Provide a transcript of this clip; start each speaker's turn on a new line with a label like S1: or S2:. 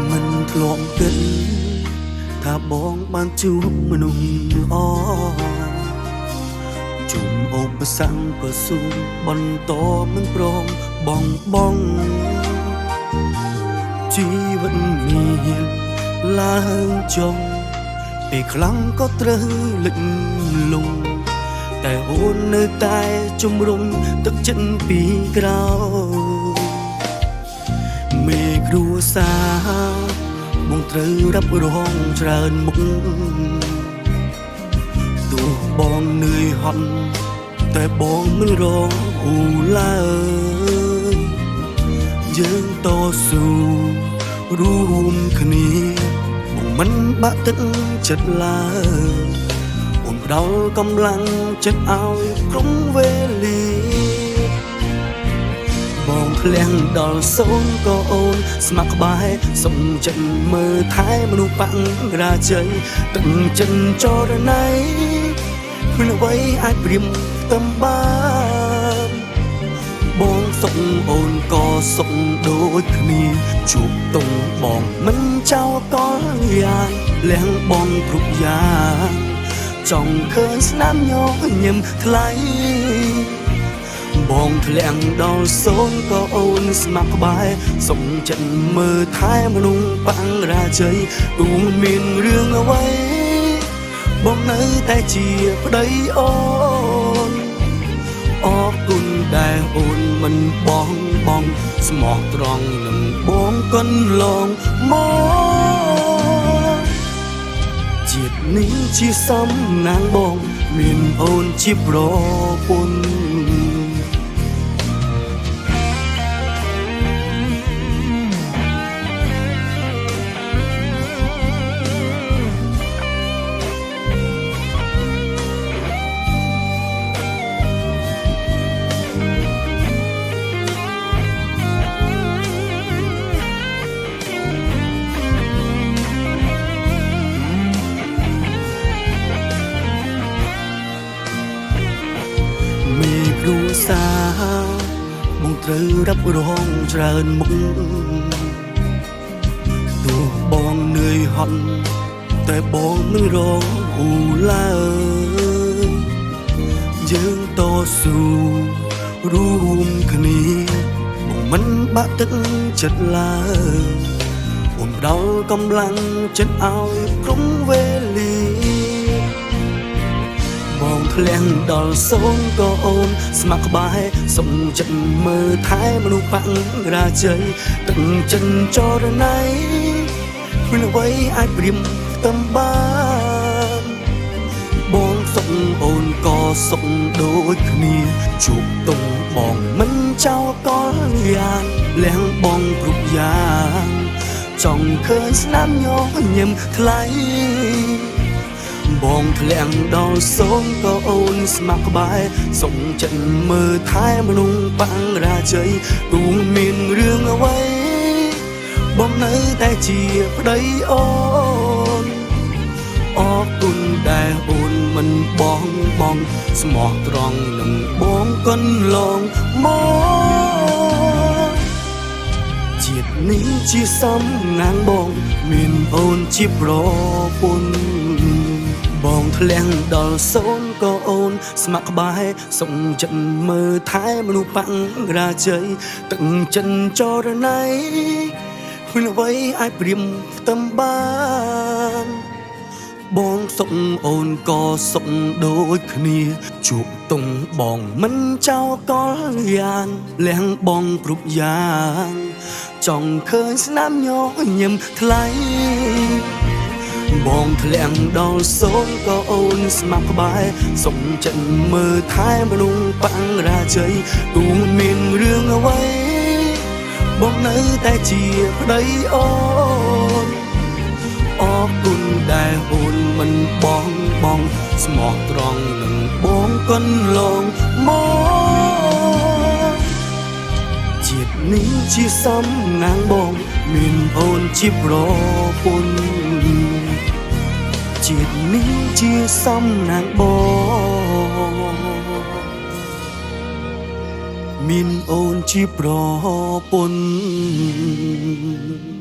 S1: មិនធ្លាប់គិតថាបងបានជួបមនុស្សល្អជុំឧបសគ្គក៏ស៊ូបន្តមិនព្រមបងជីវិតមានឡើងចុងពេលខ្លាំងក៏ត្រូវលិចលង់តែអូននៅតែជំរុញទឹកចិត្តពីក្រោយមេគ្រួសារបងត្រូវរ៉ាប់រងច្រើនមុខទោះបងនឿយហត់តែបងមិនរងអូឡើយយើងតស៊ូរួមគ្នាបងមិនបាក់ទឹកចិត្តឡើយអូនផ្ដល់កម្លាំងចិត្តឲ្យគ្រប់វេលាបងភ្លៀងដល់សូនក៏អូនស្ម័គ្រក្បែរសុំចិត្តមើលថែមនុស្សបាំងរាជ័យទឹកចិនចរណៃគ្មានអ្វីអាចព្រៀមតំបានបងសុខអូនក៏សុខដូចគ្នាជួបតុងបងមិនចោលកលយ៉ាងលះបងគ្រប់យ៉ាងចង់ឃើញស្នាមញញឹមថ្លៃបងធ្លាក់ដល់សូនក៏អូនស្ម័គ្រក្បែរសុំចិត្តមើលថែមនុស្សបាំងរាជ័យទូមានរឿងអ្វីបងនៅតែជាប្តីអូនអរគុណដែលអូនមិនបងស្មោះត្រង់នឹងបងកន្លងមកជាតិនេះជាសំណាងបងមានអូនជាប្រពន្ធគ្រួសារបងត្រូវរ៉ាប់រងច្រើនមុខទោះបងនឿយហត់តែបងមិនរងអូឡើយយើងតស៊ូរួមគ្នាបងមិនបាក់ទឹកចិត្តឡើយអូនផ្ដល់កម្លាំងចិត្តឲ្យគ្រប់វេលាបងធ្លាក់ដល់សូនក៏អូនស្ម័គ្រក្បែរសុំចិត្តមើលថែមនុស្សបាំងរាជ័យទឹកចិនចរណៃគ្មានអ្វីអាចព្រៀមតំបានបងសុខអូនក៏សុខដូចគ្នាជួបតុងបងមិនចោលកលយ៉ាងលះបងគ្រប់យ៉ាងចង់ឃើញស្នាមញញឹមថ្លៃបងធ្លាក់ដល់សូនក៏អូនស្ម័គ្រក្បែរសុំចិត្តមើលថែមនុស្សបាំងរាជ័យទូមានរឿងអ្វីបងនៅតែជាប្តីអូនអរគុណដែលអូនមិនបងស្មោះត្រង់នឹងបងកន្លងមកជាតិនេះជាសំណាងបងមានអូនជាប្រពន្ធបងធ្លាក់ដល់សូនក៏អូនស្ម័គ្រក្បែរសុំចិត្តមើលថែមនុស្សបាំងរាជ័យទឹកចិនចរណៃគ្មានអ្វីអាចព្រៀមតំបានបងសុខអូនក៏សុខដូចគ្នាជួបតុងបងមិនចោលកលយ៉ាងលះបងគ្រប់យ៉ាងចង់ឃើញស្នាមញញឹមថ្លៃបងធ្លាក់ដល់សូនក៏អូនស្ម័គ្រក្បែរសុំចិត្តមើលថែមនុស្សបាំងរាជ័យទូមានរឿងអ្វីបងនៅតែជាប្តីអូនអរគុណដែលអូនមិនបងស្មោះត្រង់នឹងបងកន្លងមកជាតិនេះជាសំណាងបងមានអូនជាប្រពន្ធជាតិនេះជាសំណាងបងមានអូនជាប្រពន្ធ